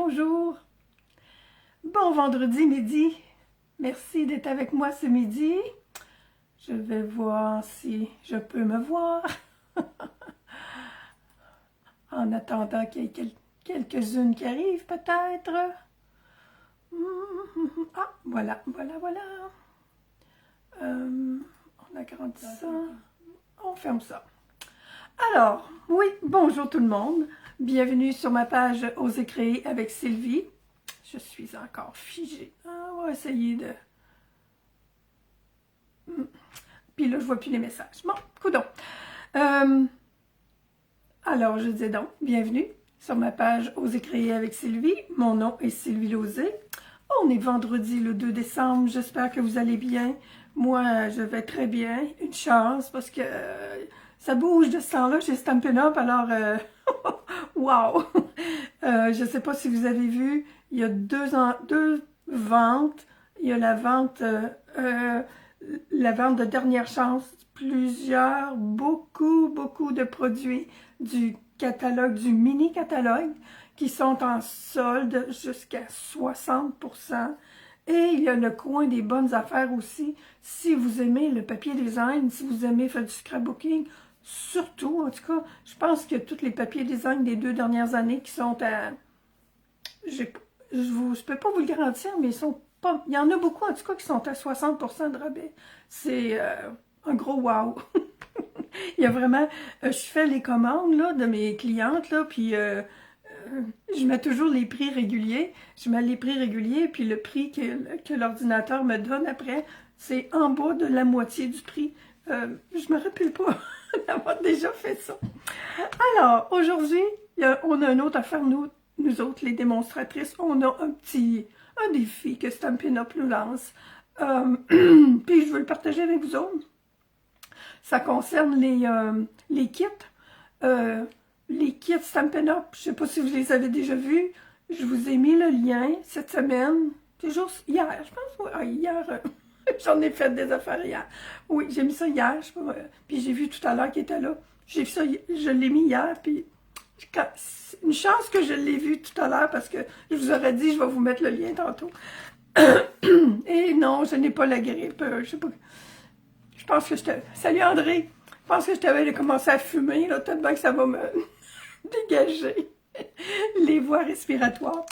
bonjour. Bon vendredi midi. Merci d'être avec moi ce midi. Je vais voir si je peux me voir. En attendant qu'il y ait quelques-unes qui arrivent peut-être. Ah, voilà. On agrandit ça. On ferme ça. Alors, oui, bonjour tout le monde. Bienvenue sur ma page Oser créer avec Sylvie. Je suis encore figée. On va essayer de... Puis là, je vois plus les messages. Bon, coudonc. Alors, je disais donc, bienvenue sur ma page Oser créer avec Sylvie. Mon nom est Sylvie Lauzé. On est vendredi le 2 décembre. J'espère que vous allez bien. Moi, je vais très bien. Une chance parce que ça bouge de ce temps-là chez Stampin' Up. Alors, wow! Je ne sais pas si vous avez vu, il y a deux ventes. Il y a la vente de dernière chance. Beaucoup de produits du catalogue, du mini-catalogue qui sont en solde jusqu'à 60%. Et il y a le coin des bonnes affaires aussi. Si vous aimez le papier design, si vous aimez faire du scrapbooking, surtout, en tout cas, je pense que tous les papiers design des 2 dernières années qui sont à... Je peux pas vous le garantir, mais ils sont pas... Il y en a beaucoup, en tout cas, qui sont à 60% de rabais. C'est un gros wow! Il y a vraiment... je fais les commandes là, de mes clientes, là, puis... je mets toujours les prix réguliers. Je mets les prix réguliers, puis le prix que l'ordinateur me donne après, c'est en bas de la moitié du prix. Je me rappelle pas d'avoir déjà fait ça. Alors, aujourd'hui, on a une autre affaire, nous autres, les démonstratrices. On a un défi que Stampin' Up nous lance. Puis je veux le partager avec vous autres. Ça concerne les kits. Les kits Stampin' Up, je ne sais pas si vous les avez déjà vus. Je vous ai mis le lien cette semaine. C'est juste hier, je pense. Hier, j'en ai fait des affaires hier. Oui, j'ai mis ça hier. Puis j'ai vu tout à l'heure qu'il était là. J'ai vu ça, je l'ai mis hier. Puis une chance que je l'ai vu tout à l'heure parce que je vous aurais dit, je vais vous mettre le lien tantôt. Et non, je n'ai pas la grippe. Je sais pas. Je pense que Salut André! Je pense que je t'avais commencé à fumer, là, tellement que ça va me dégager les voies respiratoires.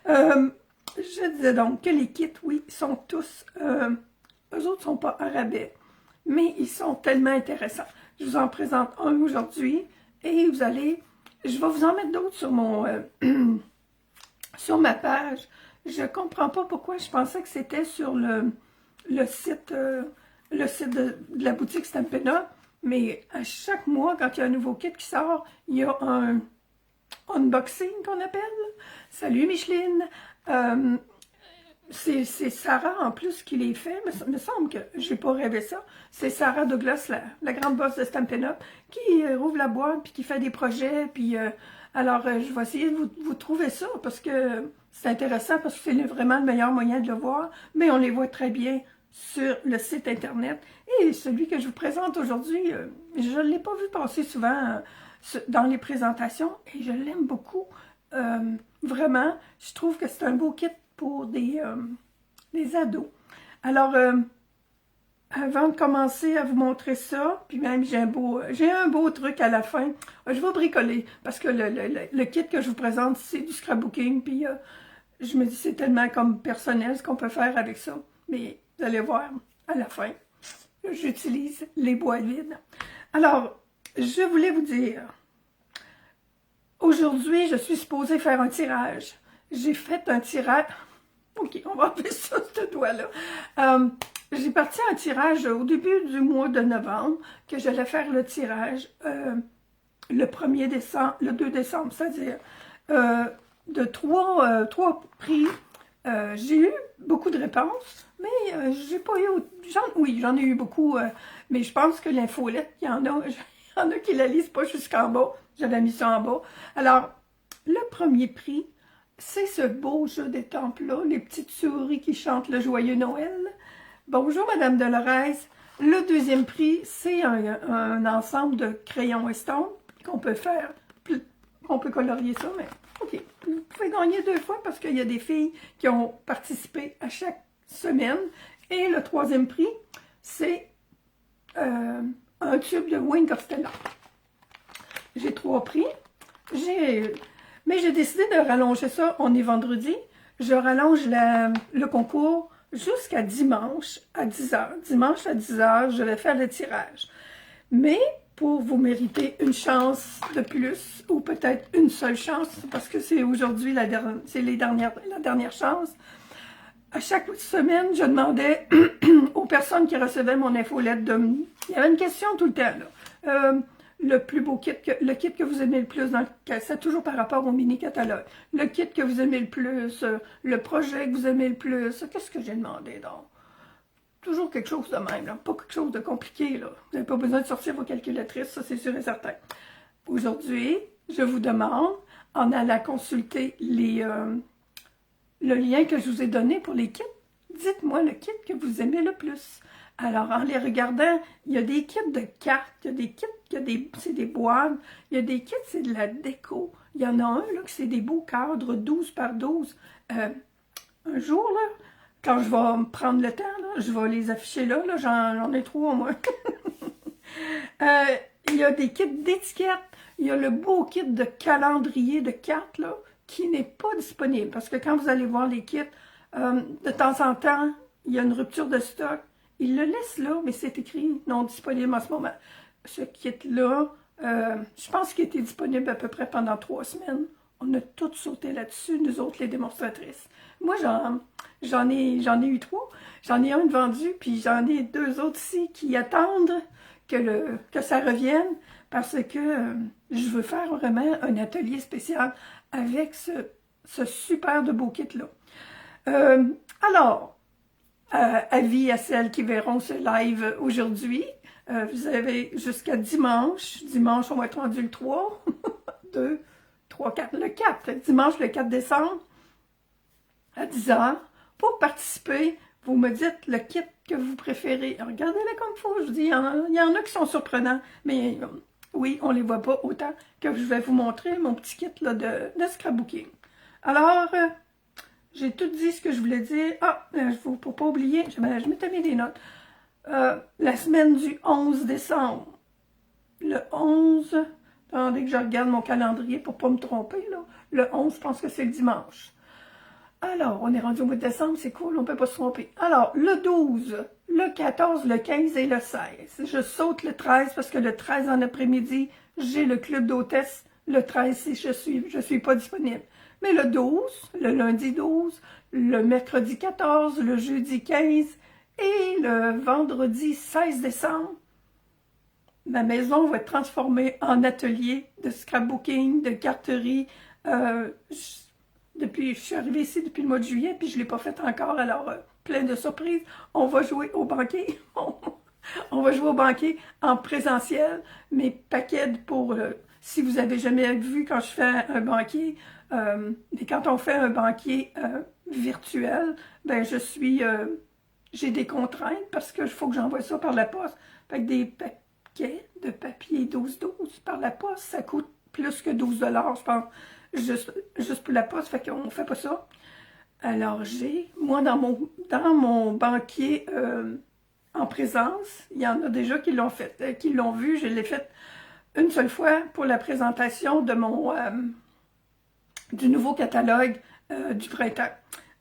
Je disais donc que les kits, oui, sont tous... eux autres sont pas à rabais, mais ils sont tellement intéressants. Je vous en présente un aujourd'hui et vous allez... Je vais vous en mettre d'autres sur mon... sur ma page. Je comprends pas pourquoi je pensais que c'était sur le site... le site de la boutique Stampin' Up. Mais à chaque mois, quand il y a un nouveau kit qui sort, il y a un unboxing qu'on appelle. Salut Micheline! C'est Sarah en plus qui les fait. Il me semble que j'ai pas rêvé ça. C'est Sarah Douglas, la grande boss de Stampin' Up, qui rouvre la boîte puis qui fait des projets. Puis alors, je vais essayer de vous trouver ça parce que c'est intéressant parce que c'est vraiment le meilleur moyen de le voir. Mais on les voit très bien sur le site internet. Et celui que je vous présente aujourd'hui, je ne l'ai pas vu passer souvent dans les présentations et je l'aime beaucoup. Vraiment, je trouve que c'est un beau kit pour des ados. Alors, avant de commencer à vous montrer ça, puis même j'ai un beau truc à la fin, je vais bricoler parce que le kit que je vous présente, c'est du scrapbooking, puis je me dis c'est tellement comme personnel ce qu'on peut faire avec ça. Mais vous allez voir, à la fin, j'utilise les boîtes vides. Alors, je voulais vous dire, aujourd'hui, je suis supposée faire un tirage. J'ai fait un tirage... Ok, on va enlever ça, ce doigt-là. J'ai parti un tirage au début du mois de novembre, que j'allais faire le tirage le 1er décembre, le 2 décembre, c'est-à-dire de trois prix. J'ai eu beaucoup de réponses, mais j'ai pas eu... Oui, j'en ai eu beaucoup, mais je pense que l'infolette, il y en a qui la lisent pas jusqu'en bas. J'avais mis ça en bas. Alors, le premier prix, c'est ce beau jeu d'étampes-là, les petites souris qui chantent le joyeux Noël. Bonjour, Madame Dolores. Le deuxième prix, c'est un ensemble de crayons estompe qu'on peut faire. On peut colorier ça, mais OK. pouvez gagner 2 fois parce qu'il y a des filles qui ont participé à chaque semaine. Et le 3e prix, c'est un tube de Wink of Stella. J'ai 3 prix. Mais j'ai décidé de rallonger ça. On est vendredi. Je rallonge le concours jusqu'à dimanche à 10h. Dimanche à 10h, je vais faire le tirage. Mais pour vous mériter une chance de plus, ou peut-être une seule chance, parce que c'est aujourd'hui la dernière chance, à chaque semaine, je demandais aux personnes qui recevaient mon infolette il y avait une question tout le temps, là. Le plus beau kit, le kit que vous aimez le plus dans le cassette, toujours par rapport au mini-catalogue. Le kit que vous aimez le plus, le projet que vous aimez le plus. Qu'est-ce que j'ai demandé donc? Toujours quelque chose de même, là. Pas quelque chose de compliqué, là. Vous n'avez pas besoin de sortir vos calculatrices, ça c'est sûr et certain. Aujourd'hui, je vous demande, en allant consulter le lien que je vous ai donné pour les kits, dites-moi le kit que vous aimez le plus. Alors, en les regardant, il y a des kits de cartes, il y a des kits, c'est des boîtes, il y a des kits, c'est de la déco. Il y en a un, là, que c'est des beaux cadres 12 par 12. Un jour, là, quand je vais me prendre le temps, là, je vais les afficher là, j'en ai 3 au moins. Il y a des kits d'étiquettes, il y a le beau kit de calendrier de cartes, là, qui n'est pas disponible. Parce que quand vous allez voir les kits, de temps en temps, il y a une rupture de stock. Ils le laissent là, mais c'est écrit non disponible en ce moment. Ce kit-là, je pense qu'il était disponible à peu près pendant 3 semaines. On a tous sauté là-dessus, nous autres, les démonstratrices. Moi, j'en ai eu 3. J'en ai un de vendu, puis j'en ai 2 autres ici qui attendent que ça revienne parce que je veux faire vraiment un atelier spécial avec ce super de beau kit-là. Alors, avis à celles qui verront ce live aujourd'hui. Vous avez jusqu'à dimanche. Dimanche, on va être rendu le 3, 2, 3, 4, le 4. Dimanche, le 4 décembre, à 10h. Pour participer, vous me dites le kit que vous préférez. Regardez-les comme il faut. Je vous dis, il y en a qui sont surprenants. Mais oui, on ne les voit pas autant que je vais vous montrer mon petit kit là, de scrapbooking. Alors, j'ai tout dit ce que je voulais dire. Pour pas oublier, je m'étais mis des notes. La semaine du 11 décembre. Le 11, attendez que je regarde mon calendrier pour ne pas me tromper. Là. Le 11, je pense que c'est le dimanche. Alors, on est rendu au mois de décembre, c'est cool, on ne peut pas se tromper. Alors, le 12, le 14, le 15 et le 16. Je saute le 13 parce que le 13 en après-midi, j'ai le club d'hôtesse. Le 13, je suis pas disponible. Mais le 12, le lundi 12, le mercredi 14, le jeudi 15 et le vendredi 16 décembre, ma maison va être transformée en atelier de scrapbooking, de carterie. Je suis arrivée ici depuis le mois de juillet, puis je ne l'ai pas fait encore, alors plein de surprises. On va jouer au banquet. On va jouer au banquet en présentiel, mes paquets pour... si vous avez jamais vu quand je fais un banquet, mais quand on fait un banquet virtuel, ben j'ai des contraintes parce qu'il faut que j'envoie ça par la poste. Fait que des paquets de papier 12-12 par la poste, ça coûte plus que 12 $, je pense, juste pour la poste, fait qu'on ne fait pas ça. Alors moi dans mon banquier en présence, il y en a déjà qui l'ont fait, qui l'ont vu, je l'ai fait une seule fois pour la présentation de du nouveau catalogue du printemps.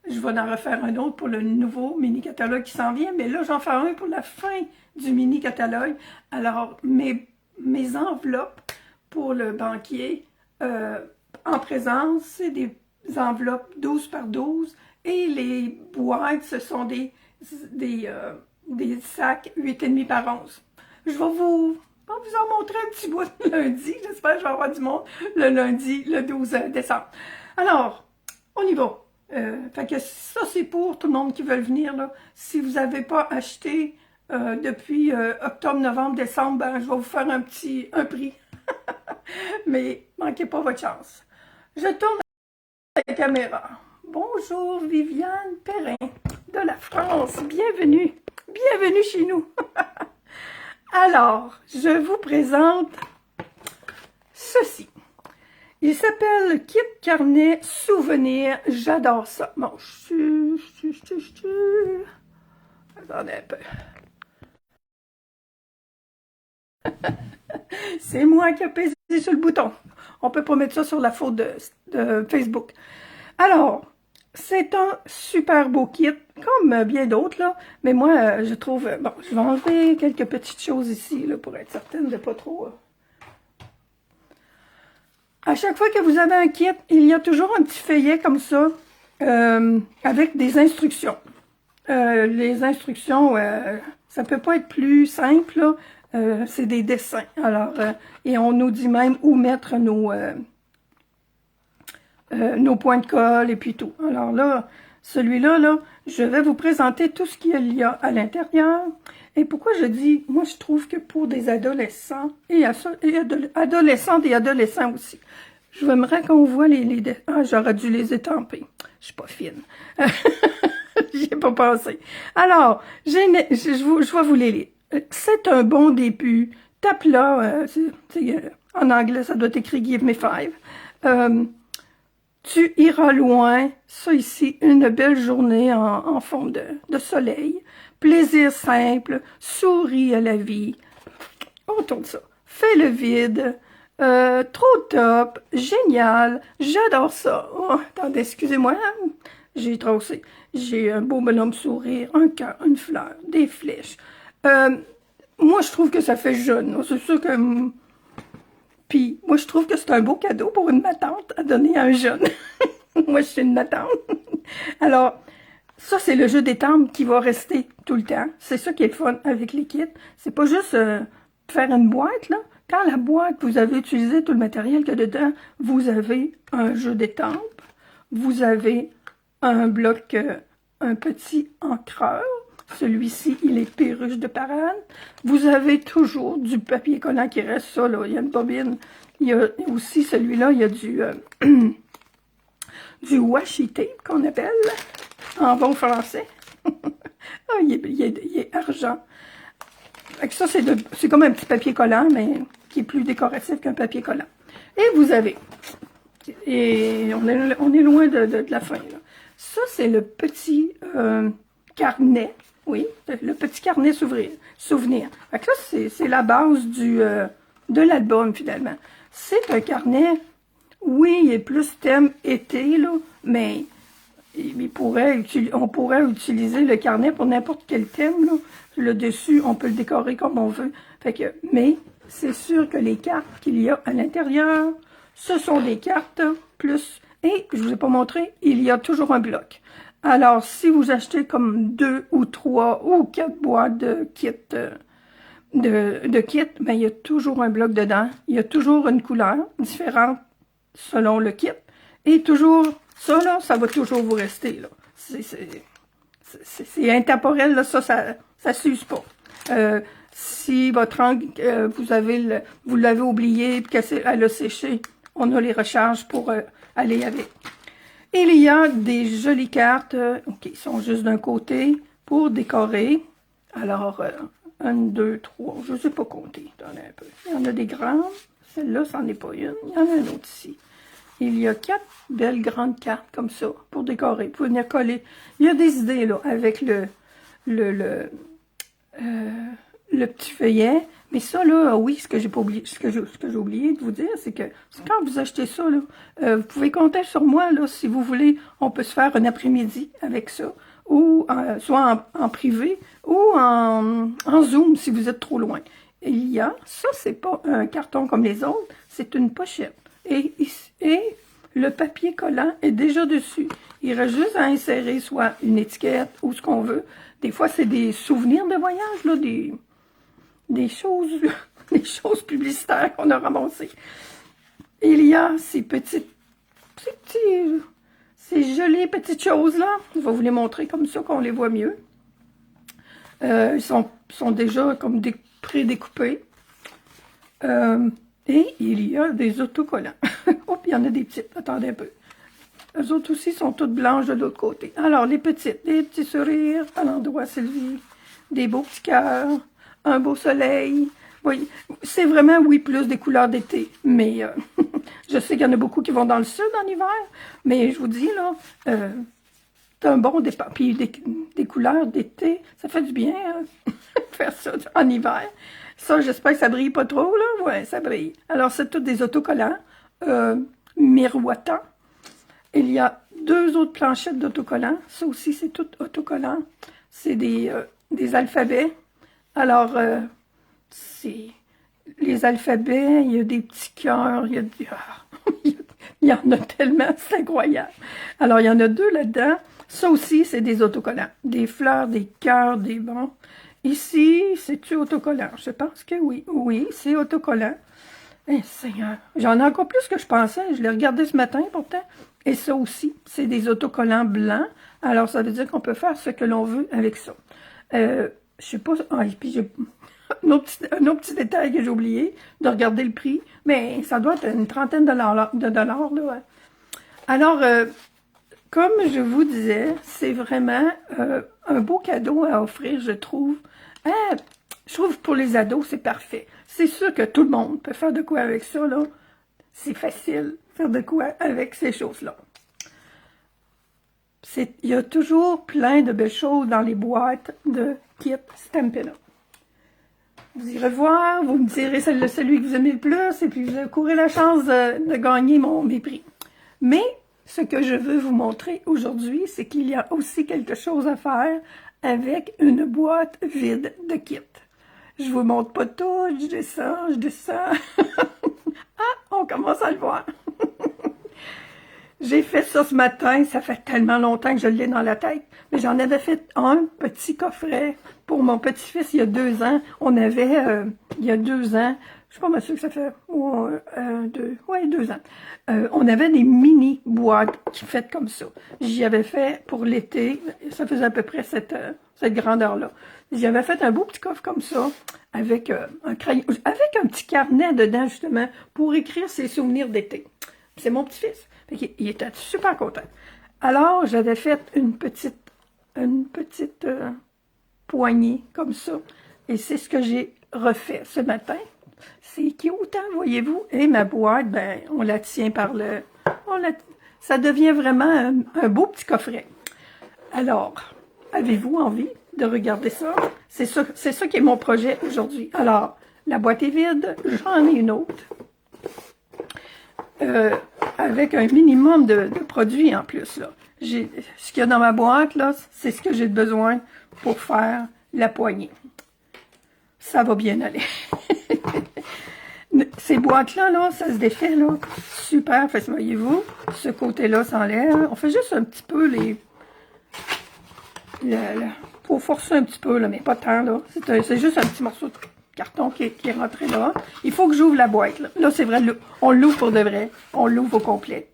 Je vais en refaire un autre pour le nouveau mini-catalogue qui s'en vient, mais là, j'en fais un pour la fin du mini-catalogue. Alors, mes enveloppes pour le banquier en présence, c'est des enveloppes 12 par 12 et les boîtes, ce sont des sacs 8,5 par 11. Je vais vous en montrer un petit bout lundi. J'espère que je vais avoir du monde le lundi, le 12 décembre. Alors, on y va. Fait que ça, c'est pour tout le monde qui veut venir. Là. Si vous n'avez pas acheté depuis octobre, novembre, décembre, ben, je vais vous faire un prix. Mais manquez pas votre chance. Je tourne la caméra. Bonjour Viviane Perrin de la France. Bienvenue. Bienvenue chez nous. Alors, je vous présente ceci. Il s'appelle Kit Carnet Souvenir. J'adore ça. Bon, attendez un peu. C'est moi qui ai pesé sur le bouton. On peut pas mettre ça sur la faute de Facebook. Alors, c'est un super beau kit, comme bien d'autres, là. Mais moi, je trouve... Bon, je vais enlever quelques petites choses ici, là, pour être certaine de pas trop... À chaque fois que vous avez un kit, il y a toujours un petit feuillet comme ça, avec des instructions. Les instructions, ça peut pas être plus simple, là. C'est des dessins. Alors, et on nous dit même où mettre nos points de colle et puis tout. Alors là, celui-là, là, je vais vous présenter tout ce qu'il y a à l'intérieur. Et pourquoi je dis, moi je trouve que pour des adolescents, adolescentes et adolescents aussi, j'aimerais qu'on voit ah, j'aurais dû les étamper. Je suis pas fine. J'y ai pas pensé. Alors, je vais vous les lire. C'est un bon début. Tape là, en anglais, ça doit être écrit Give me five. Tu iras loin. Ça ici, une belle journée en fond de soleil. Plaisir simple. Souris à la vie. On tourne ça. Fais le vide. Trop top. Génial. J'adore ça. Oh, attendez, excusez-moi. J'ai tracé. J'ai un beau bonhomme sourire, un cœur, une fleur, des flèches. Moi, je trouve que ça fait jeune. C'est sûr que... Puis, moi, je trouve que c'est un beau cadeau pour une matante à donner à un jeune. Moi, je suis une matante. Alors, ça, c'est le jeu des temples qui va rester tout le temps. C'est ça qui est fun avec les kits. C'est pas juste faire une boîte, là. Quand la boîte, vous avez utilisé tout le matériel qu'il y a dedans, vous avez un jeu d'étampes, vous avez un bloc, un petit encreur. Celui-ci, il est perruche de parade. Vous avez toujours du papier collant qui reste, ça, là. Il y a une bobine. Il y a aussi celui-là, il y a du washi tape qu'on appelle, en bon français. Ah, il est argent. Fait que ça, c'est comme un petit papier collant, mais qui est plus décoratif qu'un papier collant. Et vous avez, et on est loin de la fin, là. Ça, c'est le petit carnet, oui, le petit carnet souvenir. Fait que ça, c'est la base de l'album, finalement. C'est un carnet, oui, il est plus thème été, là, mais on pourrait utiliser le carnet pour n'importe quel thème, là. Le dessus, on peut le décorer comme on veut. Fait que, mais c'est sûr que les cartes qu'il y a à l'intérieur, ce sont des cartes plus... Et, je vous ai pas montré, il y a toujours un bloc. Alors, si vous achetez comme 2 ou 3 ou 4 boîtes de kit, ben, il y a toujours un bloc dedans. Il y a toujours une couleur différente selon le kit. Et toujours, ça, là, ça va toujours vous rester, là. C'est intemporel, là, ça s'use pas. Si votre angle, vous l'avez oublié, puis qu'elle a séché, on a les recharges pour aller avec. Il y a des jolies cartes, qui sont juste d'un côté, pour décorer. Alors, 1, 2, 3, je ne sais pas compter, attendez un peu. Il y en a des grandes, celle-là, c'en est pas une. Il y en a une autre ici. Il y a 4 belles grandes cartes comme ça, pour décorer. Vous pouvez venir coller. Il y a des idées, là, avec le petit feuillet. Mais ça, là, oui, ce que j'ai oublié de vous dire, c'est que quand vous achetez ça, là, vous pouvez compter sur moi, là, si vous voulez, on peut se faire un après-midi avec ça, ou soit en privé, ou en Zoom, si vous êtes trop loin. Et il y a, ça, c'est pas un carton comme les autres, c'est une pochette. Et le papier collant est déjà dessus. Il reste juste à insérer soit une étiquette ou ce qu'on veut. Des fois, c'est des souvenirs de voyage, là, des choses publicitaires qu'on a ramassées. Il y a ces jolies petites choses-là. Je vais vous les montrer comme ça, qu'on les voit mieux. Ils sont déjà comme prédécoupés. Et il y a des autocollants. Hop, il y en a des petites. Attendez un peu. Eux autres aussi sont toutes blanches de l'autre côté. Alors, les petites, des petits sourires à l'endroit Sylvie, des beaux petits cœurs, un beau soleil, Oui, c'est vraiment, oui, plus des couleurs d'été. Mais je sais qu'il y en a beaucoup qui vont dans le sud en hiver. Mais je vous dis, là, c'est un bon départ. Puis des couleurs d'été, ça fait du bien, hein, faire ça en hiver. Ça, j'espère que ça brille pas trop, là. Ouais, ça brille. Alors, c'est tous des autocollants miroitants. Il y a 2 autres planchettes d'autocollants. Ça aussi, c'est tout autocollant. C'est des alphabets. Alors, c'est les alphabets, il y a des petits cœurs, il y a il y en a tellement, c'est incroyable. Alors, il y en a 2 là-dedans. Ça aussi, c'est des autocollants. Des fleurs, des cœurs, des bons. Ici, c'est-tu autocollant? Je pense que oui. Oui, c'est autocollant. Eh, Seigneur, j'en ai encore plus que je pensais. Je l'ai regardé ce matin, pourtant. Et ça aussi, c'est des autocollants blancs. Alors, ça veut dire qu'on peut faire ce que l'on veut avec ça. Je sais pas... Ah, et puis j'ai un autre petit détail que j'ai oublié, de regarder le prix. Mais ça doit être une trentaine de dollars, là. Alors, comme je vous disais, c'est vraiment un beau cadeau à offrir, je trouve. Je trouve pour les ados, c'est parfait. C'est sûr que tout le monde peut faire de quoi avec ça, là. C'est facile, faire de quoi avec ces choses-là. Il y a toujours plein de belles choses dans les boîtes de kit Stampin' Up. Vous irez voir, vous me direz celui que vous aimez le plus, et puis vous courez la chance de gagner mes prix. Mais ce que je veux vous montrer aujourd'hui, c'est qu'il y a aussi quelque chose à faire avec une boîte vide de kit. Je vous montre pas tout, je descends. Ah, on commence à le voir. J'ai fait ça ce matin, ça fait tellement longtemps que je l'ai dans la tête, mais j'en avais fait un petit coffret pour mon petit-fils il y a 2 ans. On avait, il y a 2 ans, je suis pas mal sûre que ça fait 2 ans, on avait des mini boîtes qui faites comme ça. J'y avais fait pour l'été, ça faisait à peu près cette grandeur-là. J'y avais fait un beau petit coffre comme ça, avec un crayon, avec un petit carnet dedans justement, pour écrire ses souvenirs d'été. C'est mon petit-fils. Il était super content. Alors, j'avais fait une petite poignée comme ça. Et c'est ce que j'ai refait ce matin. C'est cute, hein, voyez-vous? Et ma boîte, ben, on la tient par le... ça devient vraiment un beau petit coffret. Alors, avez-vous envie de regarder ça? C'est ça qui est mon projet aujourd'hui. Alors, la boîte est vide. J'en ai une autre. Avec un minimum de produits en plus, là. Ce qu'il y a dans ma boîte, là, c'est ce que j'ai besoin pour faire la poignée. Ça va bien aller. Ces boîtes-là, là, ça se défait, là. Super, voyez-vous, ce côté-là s'enlève. On fait juste un petit peu pour forcer un petit peu, là, mais pas tant, là. C'est juste un petit morceau de carton qui est rentré là. Il faut que j'ouvre la boîte. Là, c'est vrai, on l'ouvre pour de vrai. On l'ouvre au complet.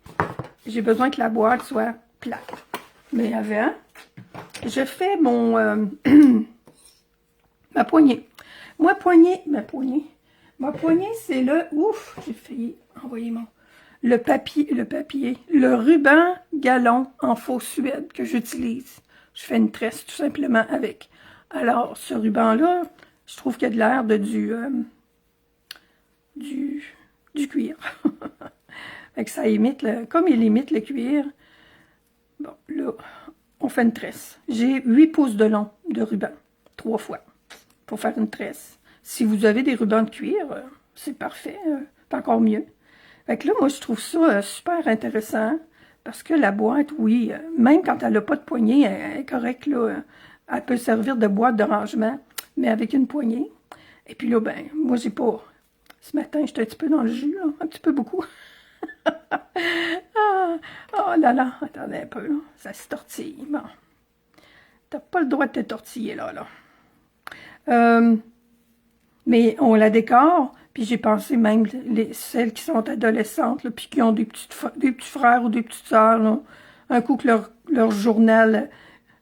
J'ai besoin que la boîte soit plate. Mais avant, je fais mon ma poignée. Ma poignée, c'est ouf, j'ai failli envoyer le ruban galon en faux suède que j'utilise. Je fais une tresse tout simplement avec. Alors, ce ruban-là, je trouve qu'il y a de l'air de du cuir. Fait que ça imite, comme il imite le cuir, bon, là, on fait une tresse. J'ai 8 pouces de long de ruban, 3 fois, pour faire une tresse. Si vous avez des rubans de cuir, c'est parfait, c'est encore mieux. Fait que là, moi, je trouve ça super intéressant, parce que la boîte, oui, même quand elle n'a pas de poignée, elle est correcte, là, elle peut servir de boîte de rangement, mais avec une poignée. Et puis là, ben, moi, j'ai pas... Ce matin, j'étais un petit peu dans le jus, là, un petit peu beaucoup. Oh là là, attendez un peu, là, ça se tortille. Bon, t'as pas le droit de te tortiller, là. Mais on la décore, puis j'ai pensé même celles qui sont adolescentes, là, puis qui ont des petits frères ou des petites sœurs, là, un coup que leur journal,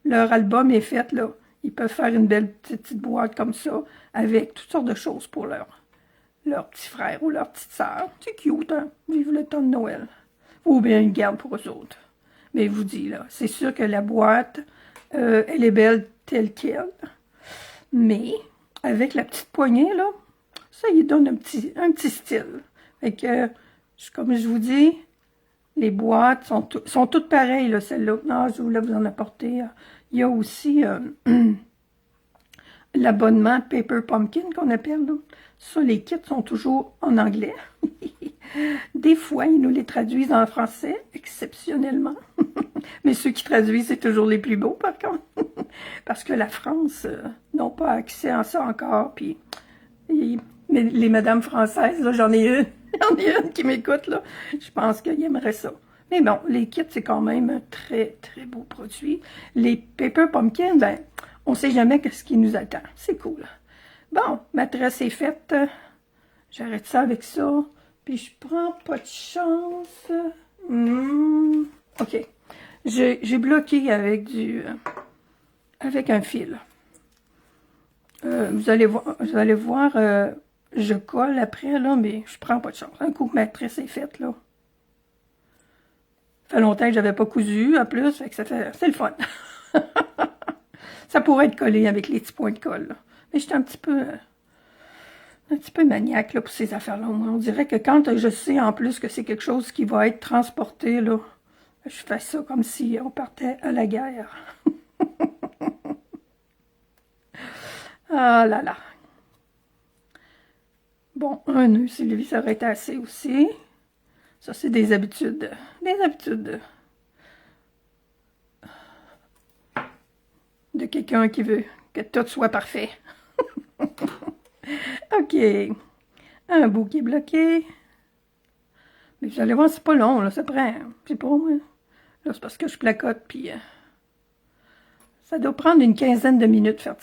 leur album est fait, là, ils peuvent faire une belle petite boîte comme ça, avec toutes sortes de choses pour leur petit frère ou leur petite sœur. C'est cute, hein? Vive le temps de Noël. Ou bien ils gardent pour eux autres. Mais je vous dis, là, c'est sûr que la boîte, elle est belle telle qu'elle. Mais, avec la petite poignée, là, Ça, il donne un petit style. Fait que, comme je vous dis, les boîtes sont toutes pareilles, là, celles-là. Non, je voulais vous en apporter. Il y a aussi l'abonnement Paper Pumpkin qu'on appelle, là. Ça, les kits sont toujours en anglais. Des fois, ils nous les traduisent en français, exceptionnellement. Mais ceux qui traduisent, c'est toujours les plus beaux, par contre. Parce que la France n'ont pas accès à ça encore. Puis, mais les madames françaises, là, j'en ai une. J'en ai une qui m'écoute, là. Je pense qu'ils aimeraient ça. Mais bon, les kits, c'est quand même un très, très beau produit. Les Paper Pumpkin, ben, on ne sait jamais ce qui nous attend. C'est cool. Bon, ma tresse est faite. J'arrête ça avec ça. Puis je prends pas de chance. OK. J'ai bloqué avec avec un fil. Vous allez voir, je colle après, là, mais je prends pas de chance. Un coup que ma tresse est faite, là. Ça fait longtemps que j'avais pas cousu, en plus, fait que c'est le fun. Ça pourrait être collé avec les petits points de colle, là. Mais j'étais un petit peu maniaque là, pour ces affaires-là. On dirait que quand je sais en plus que c'est quelque chose qui va être transporté, là, je fais ça comme si on partait à la guerre. Ah là là. Bon, un nœud, Sylvie, ça aurait été assez aussi. Ça, c'est des habitudes. Des habitudes de quelqu'un qui veut que tout soit parfait. OK. Un bout qui est bloqué. Mais vous allez voir, c'est pas long, là. Ça prend, c'est pas moi. Là, c'est parce que je placote, puis ça doit prendre une quinzaine de minutes faire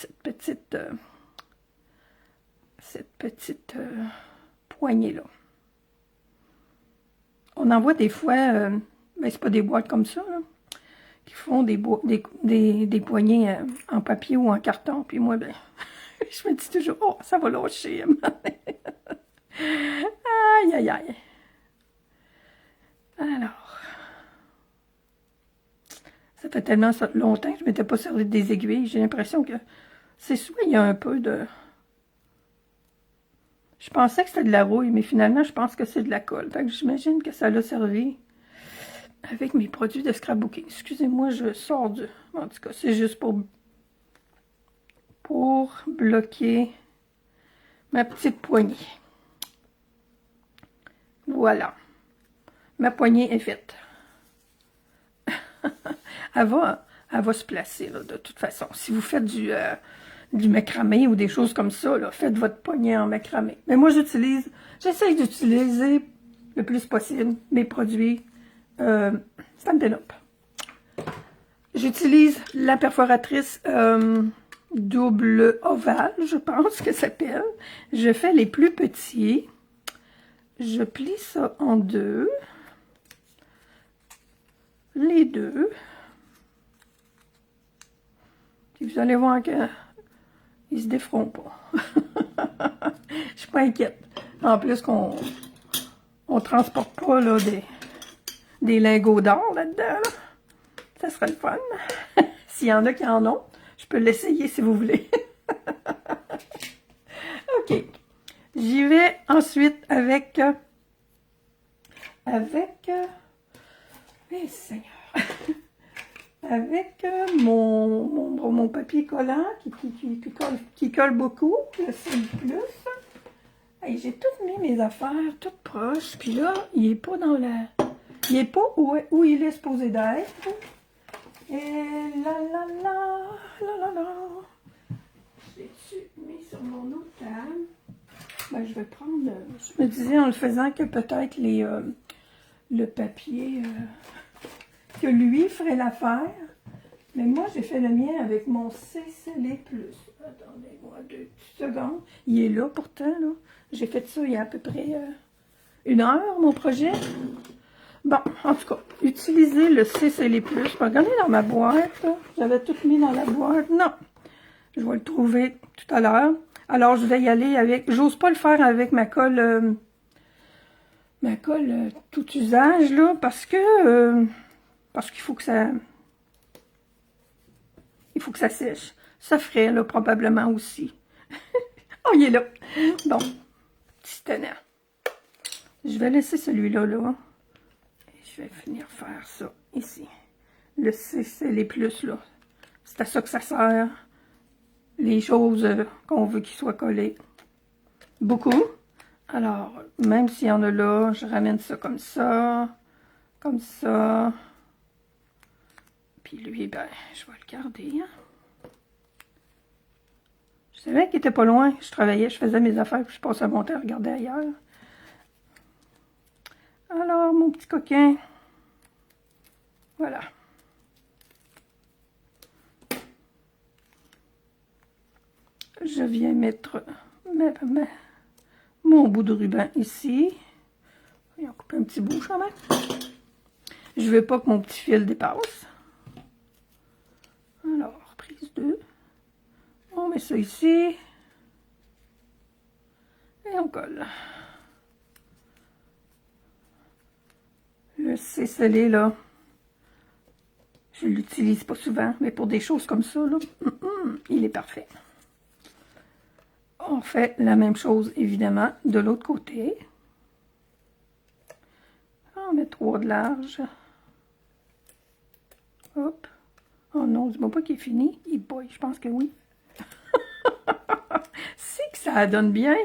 cette petite poignée-là. On en voit des fois, ben c'est pas des boîtes comme ça, là, qui font des poignées en papier ou en carton. Puis moi, ben, je me dis toujours, oh, ça va lâcher. Aïe, aïe, aïe. Alors, ça fait tellement longtemps que je ne m'étais pas servi des aiguilles. J'ai l'impression que c'est soit il y a un peu de... Je pensais que c'était de la rouille, mais finalement, je pense que c'est de la colle. Fait que j'imagine que ça l'a servi avec mes produits de scrapbooking. Excusez-moi, je sors du... En tout cas, c'est juste pour bloquer ma petite poignée. Voilà. Ma poignée est faite. Elle va se placer, là, de toute façon. Si vous faites du macramé ou des choses comme ça, là, faites votre poignée en macramé. Mais moi, j'essaie d'utiliser le plus possible mes produits Stampin' Up. J'utilise la perforatrice double ovale, je pense que ça s'appelle. Je fais les plus petits. Je plie ça en deux. Les deux. Puis vous allez voir qu'ils se déferont pas. Je suis pas inquiète. En plus qu'on transporte pas là, des lingots d'or là-dedans. Là. Ça serait le fun. S'il y en a qui en ont, je peux l'essayer si vous voulez. OK. J'y vais ensuite avec... Eh, Seigneur! Avec mon papier collant qui colle beaucoup, le CI+. Hey, j'ai tout mis mes affaires, toutes proches. Puis là, il est pas dans la... Il est pas où il est supposé d'être. Et là, là, là, là, là, là. Je l'ai-tu mis sur mon autre table? Ben, je vais prendre... je me disais en le faisant que peut-être le papier... que lui ferait l'affaire. Mais moi, j'ai fait le mien avec mon CCLé+. Attendez-moi 2 petites secondes. Il est là, pourtant, là. J'ai fait ça il y a à peu près 1 heure, mon projet. Bon, en tout cas, utilisez le CCLé+. Regardez dans ma boîte, là. J'avais tout mis dans la boîte. Non, je vais le trouver tout à l'heure. Alors, je vais y aller avec... J'ose pas le faire avec ma colle tout usage, là, parce qu'il faut que ça... Il faut que ça sèche. Ça ferait, là, probablement aussi. Oh, il est là. Bon. titannant. Je vais laisser celui-là, là. Et je vais finir faire ça, ici. Le c'est les plus, là. C'est à ça que ça sert. Les choses qu'on veut qu'ils soient collés. Beaucoup. Alors, même s'il y en a là, je ramène ça comme ça. Comme ça. Puis lui, ben, je vais le garder. Hein. Je savais qu'il était pas loin. Je travaillais, je faisais mes affaires, puis je passais mon temps à regarder ailleurs. Alors, mon petit coquin. Voilà. Je viens mettre mon bout de ruban ici. Et on coupe un petit bout quand même. Je ne veux pas que mon petit fil dépasse. Alors, prise 2. On met ça ici. Et on colle. Le scellé, là, je ne l'utilise pas souvent, mais pour des choses comme ça, là, il est parfait. On fait la même chose, évidemment, de l'autre côté. On met 3 de large. Hop. Oh non, dis-moi pas qu'il est fini. Boy, je pense que oui. C'est que ça donne bien.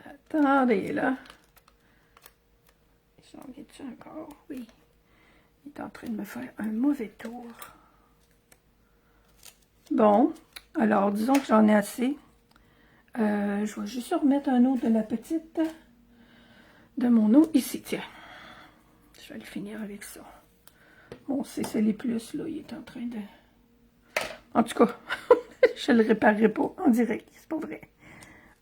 Attendez, là. J'en ai-tu encore? Oui. Il est en train de me faire un mauvais tour. Bon. Alors, disons que j'en ai assez. Je vais juste remettre un autre de la petite. De mon eau ici, tiens. Je vais le finir avec ça. Bon, c'est les plus, là. Il est en train de... En tout cas, je le réparerai pas en direct. C'est pas vrai.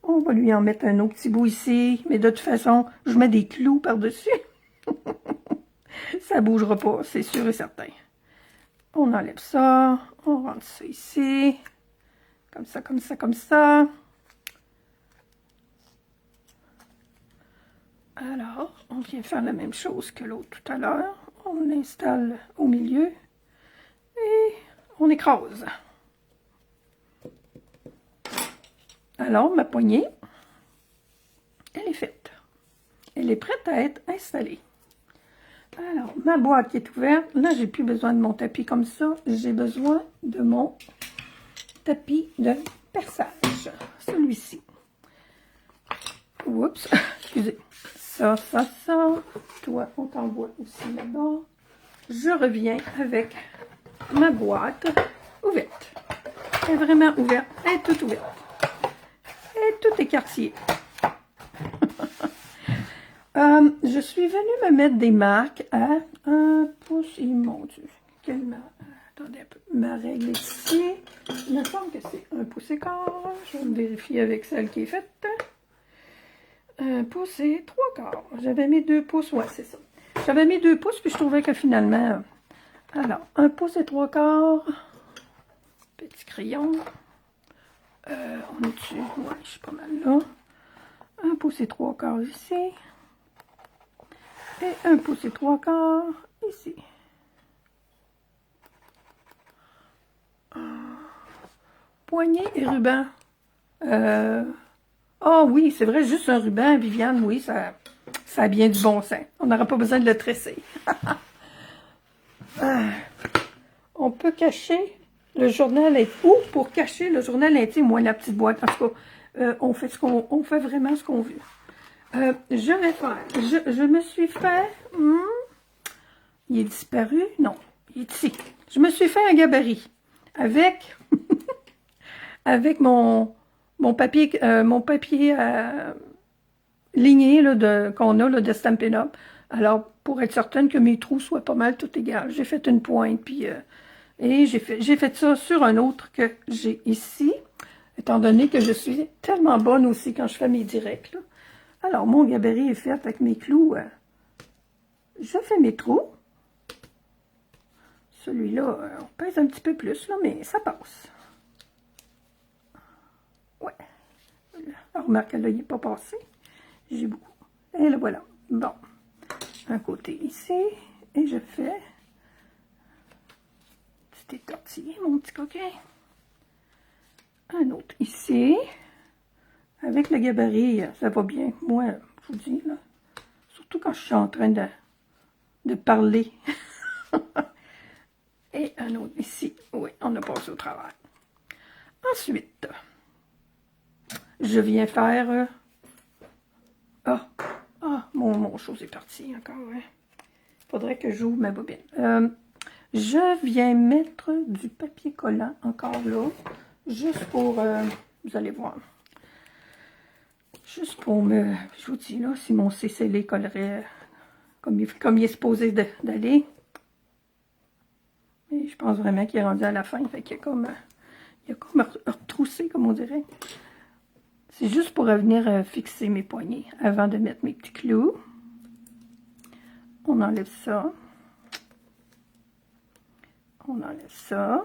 On va lui en mettre un autre petit bout ici. Mais de toute façon, je mets des clous par-dessus. Ça bougera pas, c'est sûr et certain. On enlève ça. On rentre ça ici. Comme ça, comme ça, comme ça. Alors, on vient faire la même chose que l'autre tout à l'heure. On l'installe au milieu et on écrase. Alors, ma poignée, elle est faite. Elle est prête à être installée. Alors, ma boîte qui est ouverte, là, j'ai plus besoin de mon tapis comme ça. J'ai besoin de mon tapis de perçage. Celui-ci. Oups, excusez. Ça. Toi, on t'envoie aussi là-bas. Je reviens avec ma boîte ouverte. Elle est vraiment ouverte. Elle est toute ouverte. Elle est toute écartillée. Je suis venue me mettre des marques à 1 pouce. Et mon Dieu, quelle marque? Attendez un peu. Ma règle est ici. Il me semble que c'est 1 pouce et quart. Je vais vérifier avec celle qui est faite. 1 pouce et 3 quarts. J'avais mis 2 pouces. Ouais, c'est ça. J'avais mis 2 pouces, puis je trouvais que finalement... Alors, 1 pouce et 3 quarts. Petit crayon. On est dessus. Ouais, je suis pas mal là. 1 pouce et 3 quarts ici. Et 1 pouce et 3 quarts ici. Poignée et ruban. Oh oui, c'est vrai, juste un ruban, Viviane, oui, ça a bien du bon sens. On n'aura pas besoin de le tresser. On peut cacher le journal intime. Ou pour cacher le journal intime, moi, la petite boîte. En tout cas, on fait vraiment ce qu'on veut. Je vais faire. Je me suis fait. Il est disparu? Non, il est ici. Je me suis fait un gabarit avec avec mon papier ligné qu'on a là, de Stampin' Up. Alors, pour être certaine que mes trous soient pas mal tout égales, j'ai fait une pointe, puis et j'ai fait ça sur un autre que j'ai ici, étant donné que je suis tellement bonne aussi quand je fais mes directs. Là. Alors, mon gabarit est fait avec mes clous. Je fais mes trous. Celui-là, on pèse un petit peu plus, là, mais ça passe. Ouais. Alors, remarque, là, il n'est pas passé. J'ai beaucoup. Et là, voilà. Bon. Un côté ici. Et je fais... Petit étortillé, mon petit coquin. Un autre ici. avec le gabarit, ça va bien. Moi, je vous dis, là, surtout quand je suis en train de parler. Et un autre ici. Oui, on a passé au travers. Ensuite, je viens faire... mon chose est parti encore. Il faudrait que j'ouvre ma bobine. Je viens mettre du papier collant encore là. Juste pour... vous allez voir. Juste pour me... Je vous dis là, si mon CCL collerait comme il est supposé d'aller. Et je pense vraiment qu'il est rendu à la fin. Fait qu'il y a comme... Il a comme retroussé, comme on dirait. C'est juste pour revenir fixer mes poignets avant de mettre mes petits clous. On enlève ça. On enlève ça.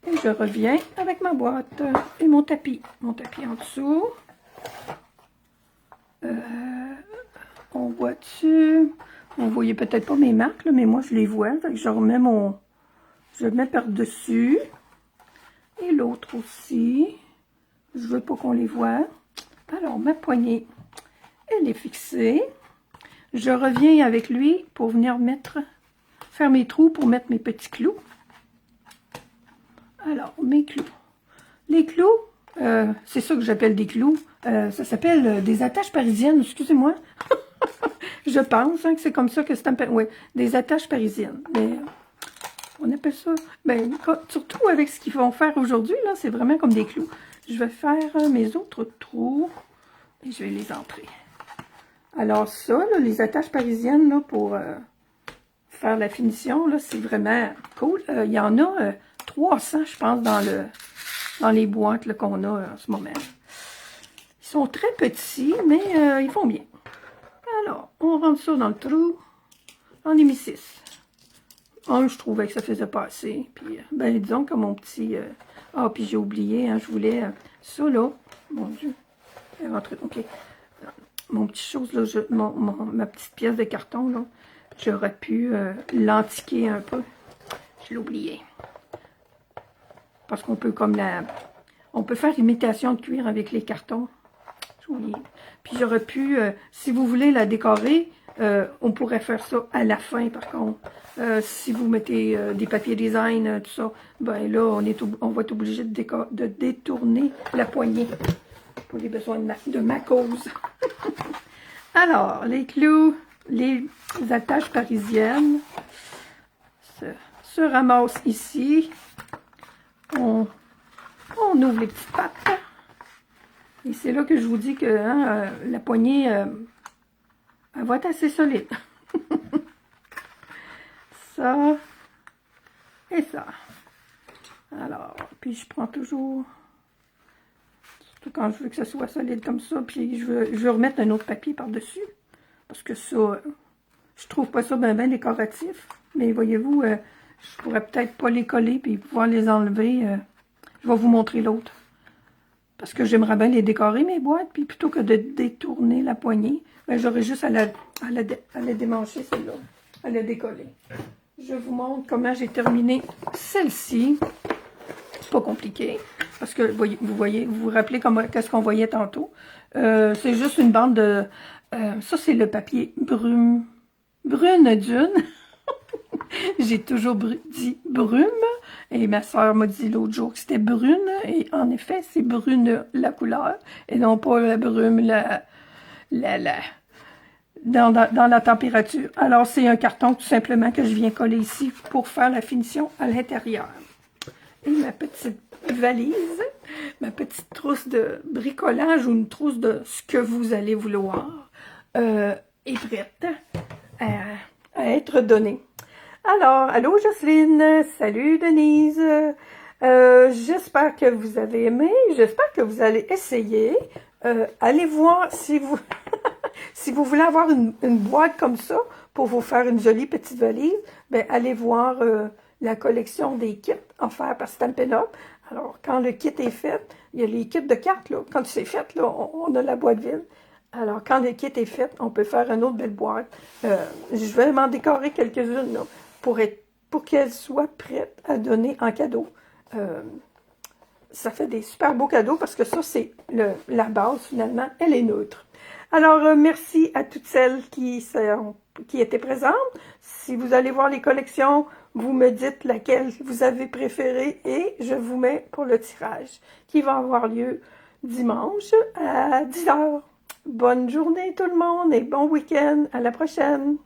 Et je reviens avec ma boîte et mon tapis. Mon tapis en dessous. On voit dessus. Vous voyez peut-être pas mes marques, là, mais moi je les vois. Fait que je remets mon... Je le mets par-dessus. Et l'autre aussi. Je veux pas qu'on les voit. Alors, ma poignée, elle est fixée. Je reviens avec lui pour venir faire mes trous pour mettre mes petits clous. Alors, mes clous. Les clous, c'est ça que j'appelle des clous. Ça s'appelle des attaches parisiennes, excusez-moi. Je pense que c'est comme ça que c'est appelé. Oui, des attaches parisiennes. Mais on appelle ça... Ben, surtout avec ce qu'ils vont faire aujourd'hui, là, c'est vraiment comme des clous. Je vais faire mes autres trous et je vais les entrer. Alors ça, là, les attaches parisiennes, là, pour faire la finition, là, c'est vraiment cool. Il y en a 300, je pense, dans les boîtes qu'on a en ce moment. Ils sont très petits, mais ils font bien. Alors, on rentre ça dans le trou. On est mis 6. Je trouvais que ça faisait pas assez. Puis, ben, disons que mon petit... puis j'ai oublié, hein, je voulais... ça, là, mon Dieu. OK. Mon petit chose, là, ma petite pièce de carton, là, j'aurais pu l'antiquer un peu. Je l'ai oublié. Parce qu'on peut comme on peut faire imitation de cuir avec les cartons. J'ai oublié. Puis j'aurais pu, si vous voulez la décorer, on pourrait faire ça à la fin, par contre. Si vous mettez des papiers design, tout ça, ben là, on va être obligé de détourner la poignée pour les besoins de ma cause. Alors, les clous, les attaches parisiennes se ramassent ici. On ouvre les petites pattes. Et c'est là que je vous dis que la poignée, elle va être assez solide. Ça et ça. Alors, puis je prends toujours, surtout quand je veux que ça soit solide comme ça, puis je veux remettre un autre papier par-dessus, parce que ça, je trouve pas ça bien décoratif, mais voyez-vous, je pourrais peut-être pas les coller, puis pouvoir les enlever. Je vais vous montrer l'autre, parce que j'aimerais bien les décorer, mes boîtes, puis plutôt que de détourner la poignée, ben, j'aurais juste à la démancher, celle-là, à la décoller. Je vous montre comment j'ai terminé celle-ci. C'est pas compliqué, parce que vous vous rappelez qu'est-ce qu'on voyait tantôt. C'est juste une bande de... ça, c'est le papier brune dune. J'ai toujours dit brume, et ma soeur m'a dit l'autre jour que c'était brune, et en effet, c'est brune la couleur, et non pas la brume, dans la température. Alors, c'est un carton tout simplement que je viens coller ici pour faire la finition à l'intérieur. Et ma petite valise, ma petite trousse de bricolage ou une trousse de ce que vous allez vouloir est prête à être donnée. Alors, allô Jocelyne, salut Denise, j'espère que vous avez aimé, j'espère que vous allez essayer. Allez voir si vous... Si vous voulez avoir une boîte comme ça pour vous faire une jolie petite valise, ben allez voir la collection des kits offerts par Stampin' Up. Alors, quand le kit est fait, il y a les kits de cartes, là. Quand c'est fait, là, on a la boîte vide. Alors, quand le kit est fait, on peut faire une autre belle boîte. Je vais m'en décorer quelques-unes, là, pour qu'elles soient prêtes à donner en cadeau. ça fait des super beaux cadeaux parce que ça, c'est la base, finalement, elle est neutre. Alors, merci à toutes celles qui étaient présentes. Si vous allez voir les collections, vous me dites laquelle vous avez préférée et je vous mets pour le tirage qui va avoir lieu dimanche à 10h. Bonne journée tout le monde et bon week-end. À la prochaine.